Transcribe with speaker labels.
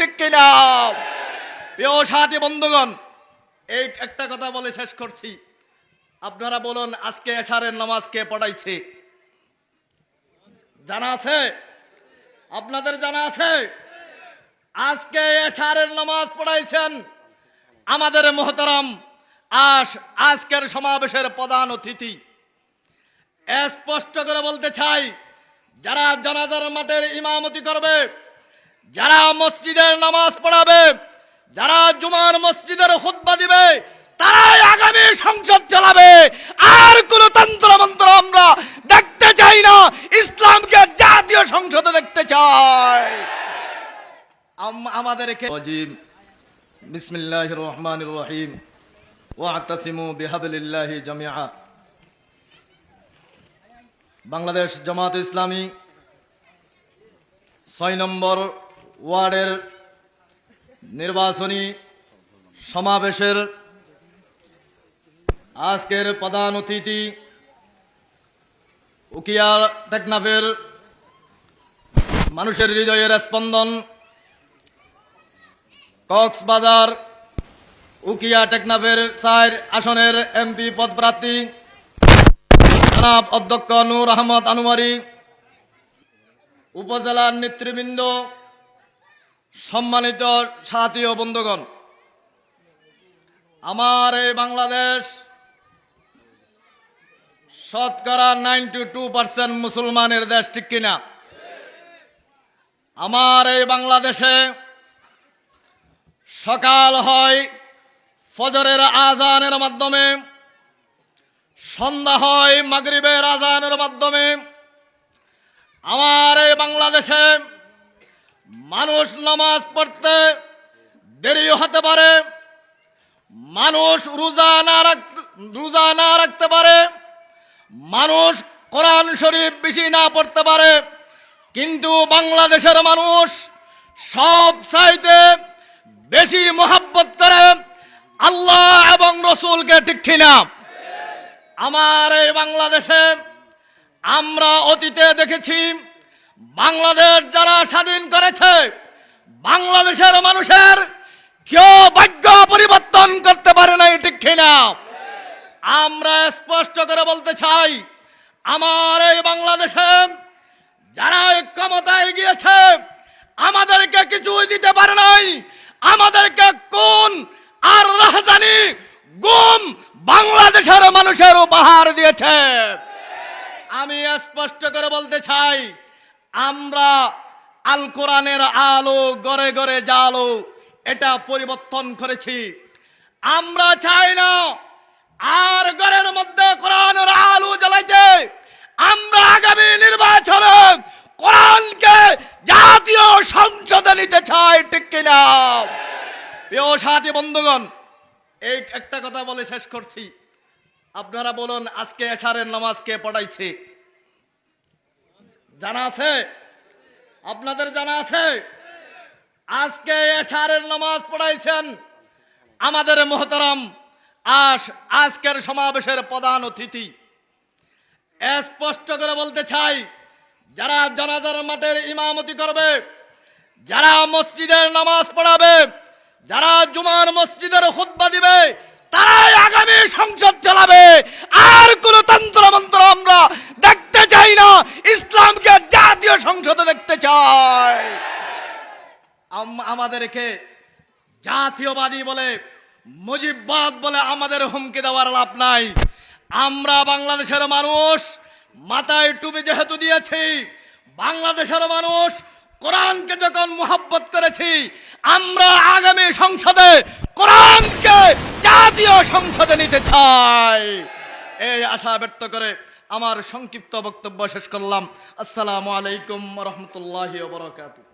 Speaker 1: ঠিক কিনা? প্রিয় সাথী বন্ধুগণ, এই একটা কথা বলে শেষ করছি। আপনারা বলুন, আজকে এশারের নামাজ কে পড়াইছে? জানা আছে? আপনাদের জানা আছে? আজকে এশারের নামাজ পড়াইছেন আমাদের মোহতারাম আজকের সমাবেশের প্রধান অতিথি। স্পষ্ট করে বলতে চাই, যারা জানাজার মাঠের ইমামতি করবে, যারা মসজিদের নামাজ পড়াবে, যারা জুমার মসজিদের খুতবা দিবে, তারাই আগামী সংসদ চালাবে। আর কোন তন্ত্র মন্ত্র আমরা দেখতে চাই না। ইসলামকে জাতীয় সংসদে দেখতে চাই। আমাদেরকে বিসমিল্লাহির রহমানির রহিম ওয়াতাসিমু বিহাবলিল্লাহি জামিআ। বাংলাদেশ জামাত ইসলামী ৬ নম্বর ওয়ার্ডের নির্বাচনী সমাবেশের আজকের প্রধান অতিথি উকিয়া টেকনাফের মানুষের হৃদয়ের স্পন্দন, কক্সবাজার উকিয়া টেকনাফের ৪ আসনের এমপি পদপ্রার্থী জনাব অধ্যক্ষ নূর আহমদ আনোয়ারি, উপজেলার নেতৃবৃন্দ, সম্মানিত সাথী ও বন্ধুগণ, আমার এই বাংলাদেশ শতকরা 92% মুসলমানের দেশ, ঠিক কিনা? আমার এই বাংলাদেশে সকাল হয় ফজরের আজানের মাধ্যমে, সন্ধ্যা হয় মাগরিবের আজানের মাধ্যমে। আমার এই বাংলাদেশে মানুষ নামাজ পড়তে দেরি হতে পারে, মানুষ রোজা না রাখতে পারে, মানুষ কোরআন শরীফ বেশি না পড়তে পারে, কিন্তু বাংলাদেশের মানুষ সব চাইতে বেশি মহব্বত করে আল্লাহ এবং রসুলকে, ঠিক কিনা? আমার এই বাংলাদেশে আমরা অতীতে দেখেছি, বাংলাদেশ যারা স্বাধীন করেছে, বাংলাদেশের মানুষের কেউ ভাগ্য পরিবর্তন করতে পারে নাই, ঠিক কিনা? আমরা স্পষ্ট করে বলতে চাই, আমার এই বাংলাদেশে যারা ক্ষমতায় গিয়েছে আমাদেরকে কিছুই দিতে পারে নাই। আমাদেরকে কোন আর রাজধানী গুম বাংলাদেশের মানুষের উপহার দিয়েছে। আমি স্পষ্ট করে বলতে চাই, আমরা আল কোরআনের আলো গড়ে গড়ে জালো, এটা পরিবর্তন করেছি। আমরা চাই না আর ঘরের মধ্যে কোরআনের আলো জ্বালাইতে। আমরা আগামী নির্বাচনে কোরআনকে জাতীয় সংসদে নিতে চাই, ঠিক কিনা? প্রিয় সাথী বন্ধুগণ, এই একটা কথা বলে শেষ করছি। আপনারা বলুন, আজকে এশারের নামাজ কে পড়াইছে? জানা আছে? আপনাদের জানা আছে? আজকে এশারের নামাজ পড়াইছেন আমাদের মোহতারাম আজকের সমাবেশের প্রধান অতিথি। স্পষ্ট করে বলতে চাই, যারা জানাজার মাঠের ইমামতি করবে, যারা মসজিদের নামাজ পড়াবে, যারা জুমার মসজিদের খুতবা দিবে, তারাই আগামী সংসদ চালাবে। আর কোন তন্ত্র মন্ত্র আমরা দেখতে চাই না। ইসলামকে জাতীয় সংসদে দেখতে চাই। আমাদেরকে জাতীয়বাদী বলে, মুজিববাদ বলে আমাদের হুমকি দেওয়ার লাভ নাই। আমরা বাংলাদেশের মানুষ মাথায় টুপি যেহেতু দিয়েছি, বাংলাদেশের মানুষ কোরআনকে যখন মুহাব্বত করেছি, আমরা আগামী সংসদে কোরআনকে জাতীয় সংসদে নিতে চাই। এই আশা ব্যক্ত করে আমার সংক্ষিপ্ত বক্তব্য শেষ করলাম। আসসালামু আলাইকুম ওয়া রাহমাতুল্লাহি ওয়া বারাকাতুহু।